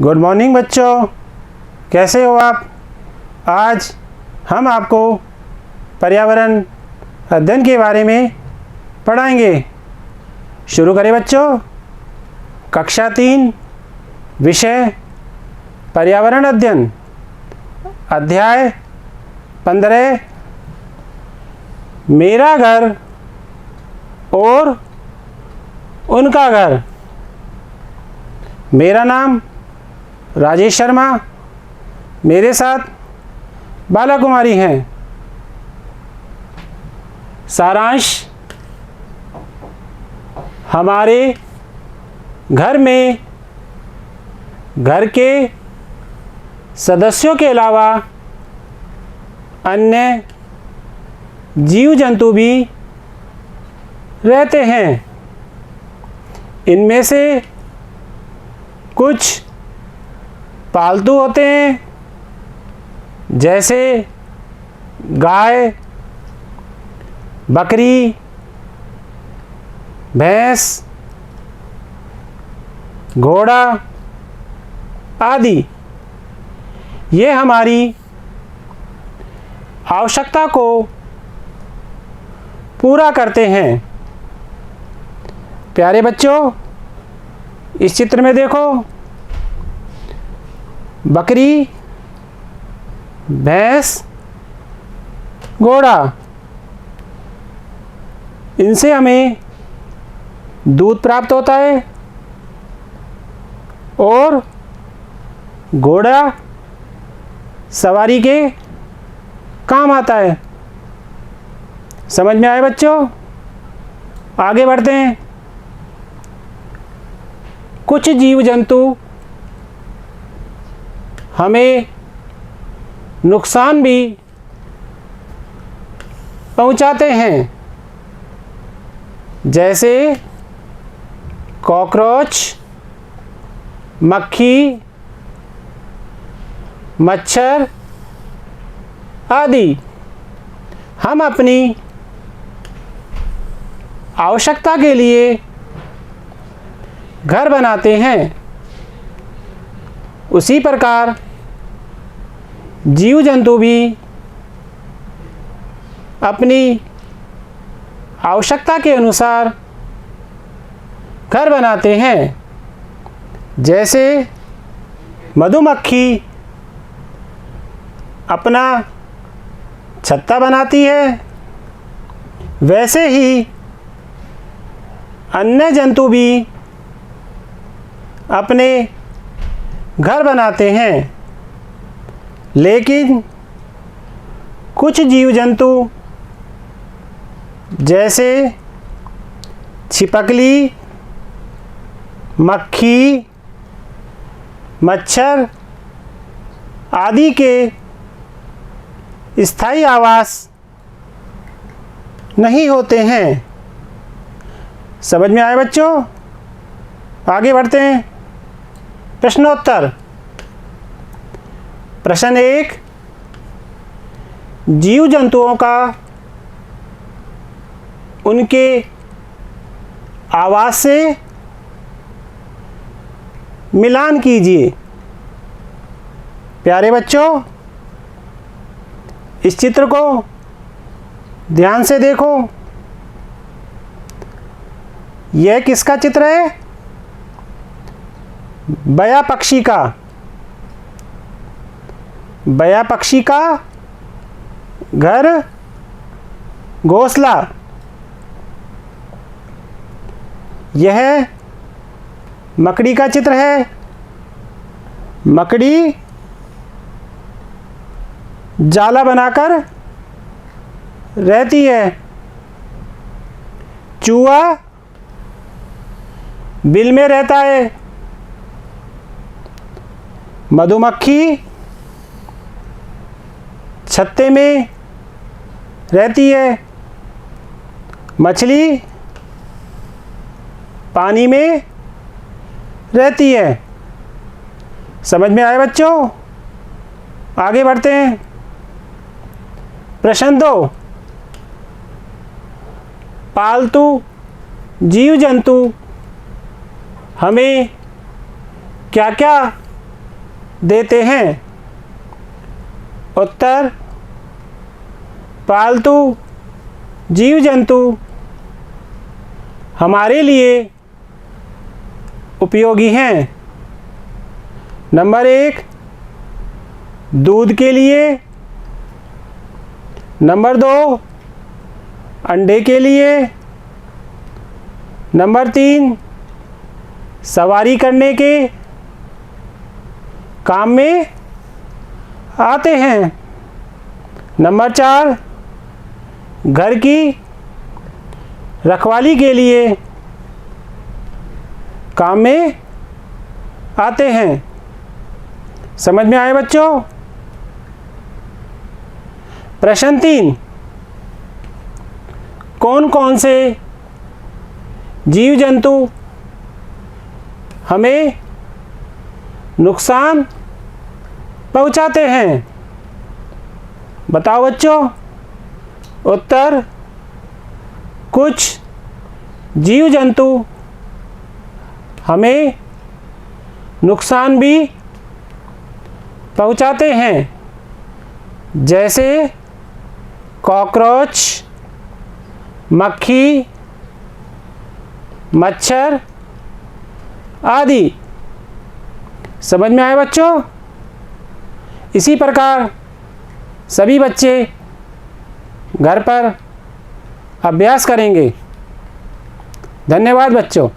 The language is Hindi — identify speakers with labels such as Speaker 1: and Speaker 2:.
Speaker 1: गुड मॉर्निंग बच्चों, कैसे हो आप। आज हम आपको पर्यावरण अध्ययन के बारे में पढ़ाएंगे। शुरू करें बच्चों। कक्षा 3 विषय पर्यावरण अध्ययन, अध्याय 15 मेरा घर और उनका घर। मेरा नाम राजेश शर्मा, मेरे साथ बाला कुमारी हैं। सारांश, हमारे घर में घर के सदस्यों के अलावा अन्य जीव जंतु भी रहते हैं। इनमें से कुछ पालतू होते हैं, जैसे गाय, बकरी, भैंस, घोड़ा आदि। ये हमारी आवश्यकता को पूरा करते हैं। प्यारे बच्चों, इस चित्र में देखो, बकरी, भैंस, घोड़ा, इनसे हमें दूध प्राप्त होता है और घोड़ा सवारी के काम आता है। समझ में आए बच्चों? आगे बढ़ते हैं। कुछ जीव जंतु हमें नुकसान भी पहुंचाते हैं, जैसे कॉकरोच, मक्खी, मच्छर आदि। हम अपनी आवश्यकता के लिए घर बनाते हैं, उसी प्रकार जीव जंतु भी अपनी आवश्यकता के अनुसार घर बनाते हैं। जैसे मधुमक्खी अपना छत्ता बनाती है, वैसे ही अन्य जंतु भी अपने घर बनाते हैं। लेकिन कुछ जीव जंतु जैसे छिपकली, मक्खी, मच्छर आदि के स्थायी आवास नहीं होते हैं। समझ में आए बच्चों? आगे बढ़ते हैं। प्रश्नोत्तर। प्रश्न 1, जीव जंतुओं का उनके आवास से मिलान कीजिए। प्यारे बच्चों, इस चित्र को ध्यान से देखो। यह किसका चित्र है? बया पक्षी का। बया पक्षी का घर, घोंसला। यह मकड़ी का चित्र है। मकड़ी जाला बनाकर रहती है। चूहा बिल में रहता है। मधुमक्खी छत्ते में रहती है। मछली पानी में रहती है। समझ में आए बच्चों? आगे बढ़ते हैं। प्रश्न 2, पालतू जीव जंतु हमें क्या क्या देते हैं? उत्तर, पालतू जीव जंतु हमारे लिए उपयोगी हैं। नंबर 1, दूध के लिए। नंबर 2, अंडे के लिए। नंबर 3, सवारी करने के काम में आते हैं। नंबर 4, घर की रखवाली के लिए काम में आते हैं। समझ में आए बच्चों? प्रश्न 3, कौन कौन से जीव जंतु हमें नुकसान पहुंचाते हैं? बताओ बच्चों। उत्तर, कुछ जीव जंतु हमें नुकसान भी पहुंचाते हैं, जैसे कॉकरोच, मक्खी, मच्छर आदि। समझ में आए बच्चों? इसी प्रकार सभी बच्चे घर पर अभ्यास करेंगे। धन्यवाद बच्चों।